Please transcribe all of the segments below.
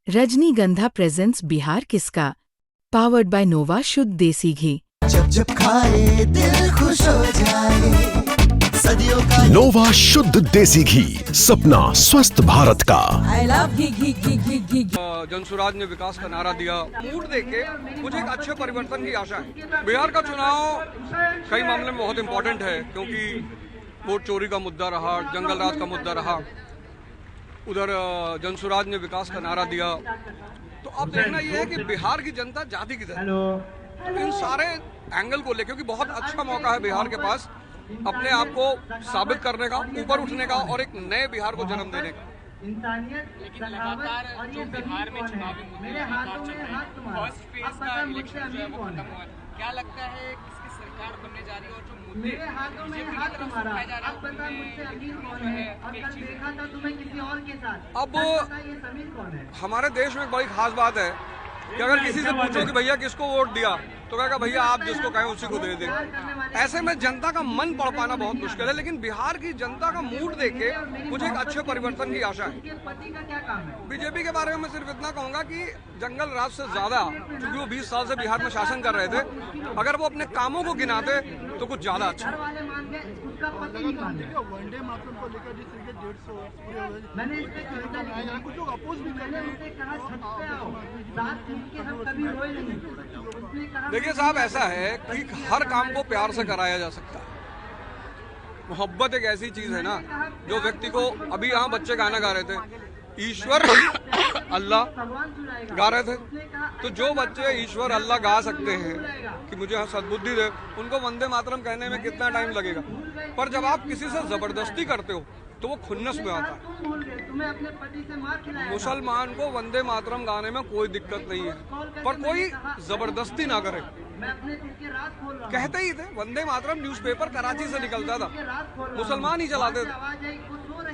रजनीगंधा प्रेजेंट्स बिहार किसका, powered by नोवा शुद्ध देसी घी। जब जब खाए दिल खुश हो जाए, सदियों का नोवा शुद्ध देसी घी, सपना स्वस्थ भारत का। I love घी घी घी घी घी। जनसुराज ने विकास का नारा दिया। मूड देख के मुझे एक अच्छे परिवर्तन की आशा है। बिहार का चुनाव कई मामले में बहुत इम्पोर्टेंट है, क्योंकि वोट चोरी का मुद्दा रहा, जंगल राज का मुद्दा रहा। उधर जनसुराज ने विकास का नारा दिया। तो अब देखना यह है कि बिहार की जनता जाति की तरह इन सारे एंगल को ले, क्योंकि बहुत अच्छा मौका है बिहार के पास अपने आप को साबित करने का, ऊपर उठने का और एक नए बिहार को जन्म देने का। लेकिन लगातार जो बिहार में चुनावी मुद्दे लगातार चल रहे हैं, फर्स्ट फेज का इलेक्शन जो है वो खत्म हुआ है, क्या लगता है किसकी सरकार बनने जा रही है और जो मुद्दे बीजेपी की तरफ से उठाए जा रहे हैं अब हमारे देश में एक बड़ी खास बात है कि अगर किसी से पूछो कि भैया किसको वोट दिया, तो कहेगा भैया आप जिसको कहें उसी को दे दें। ऐसे में जनता का मन पढ़ पाना बहुत मुश्किल है, लेकिन बिहार की जनता का मूड देख के मुझे एक अच्छे परिवर्तन की आशा है। बीजेपी के बारे में मैं सिर्फ इतना कहूंगा कि जंगल राज से ज्यादा, क्योंकि वो 20 साल से बिहार में शासन कर रहे थे, अगर वो अपने कामों को गिनाते तो कुछ ज्यादा अच्छा। वनडे मातरम को लेकर जिस तरीके 150 कुछ लोग अपोज भी कर रहे हैं। देखिए साहब, ऐसा है कि हर काम को प्यार से कराया जा सकता है। मोहब्बत एक ऐसी चीज है ना, जो व्यक्ति को, अभी यहाँ बच्चे गाना गा रहे थे, ईश्वर अल्लाह गा रहे थे, तो जो बच्चे ईश्वर अल्लाह गा सकते हैं कि मुझे यहाँ सद्बुद्धि दे, उनको वंदे मातरम कहने में कितना टाइम लगेगा। पर जब आप किसी से जबरदस्ती करते हो तो वो खुन्नस में आता है। मुसलमान को वंदे मातरम गाने में कोई दिक्कत नहीं है, पर कोई जबरदस्ती ना करे। कहते ही थे वंदे मातरम, न्यूज़पेपर कराची से निकलता था, मुसलमान ही चलाते थे।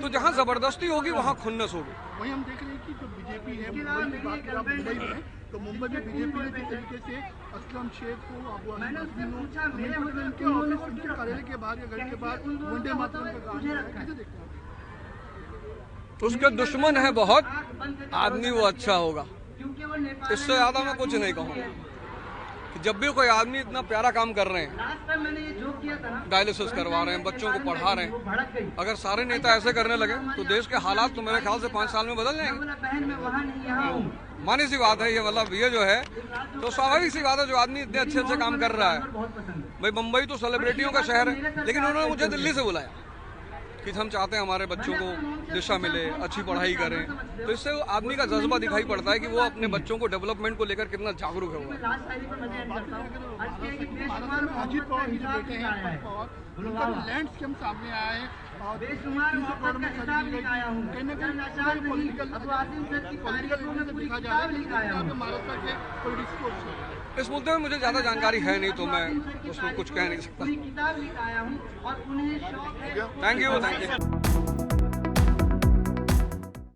तो जहाँ जबरदस्ती होगी वहाँ खुन्नस होगी। वही हम देख रहे हैं कि जो बीजेपी है मुंबई की बात करें, मुंबई में तो मुंबई में बीजेपी ने जिस तरीके से असलम शेख को, उनके कार्यालय के बाहर या घर के बाहर वंदे मातरम का गाना कैसे देखते हैं? उसके दुश्मन है बहुत, आदमी वो अच्छा होगा। इससे ज्यादा मैं कुछ नहीं कहूँगा। जब भी कोई आदमी इतना प्यारा काम कर रहे हैं, डायलिसिस करवा रहे हैं, बच्चों को पढ़ा रहे हैं, अगर सारे नेता ऐसे करने लगे तो देश के हालात तो मेरे ख्याल से 5 साल में बदल जाएंगे। मानी सी बात है ये, मतलब ये जो है तो स्वाभाविक सी बात है, जो आदमी इतने अच्छे अच्छे काम कर रहा है। भाई मुंबई तो सेलिब्रिटियों का शहर है, लेकिन उन्होंने मुझे दिल्ली से बुलाया कि हम चाहते हैं हमारे बच्चों को दिशा मिले, अच्छी पढ़ाई करें। तो इससे आदमी का जज्बा दिखाई पड़ता है कि वो अपने बच्चों को डेवलपमेंट को लेकर कितना जागरूक है। अजीत पवार की जो बेटे हैं उनका लैंड स्कीम सामने आया है और इस मुद्दे में मुझे ज्यादा जानकारी है नहीं, तो मैं उसमें कुछ कह नहीं सकता। Thank you.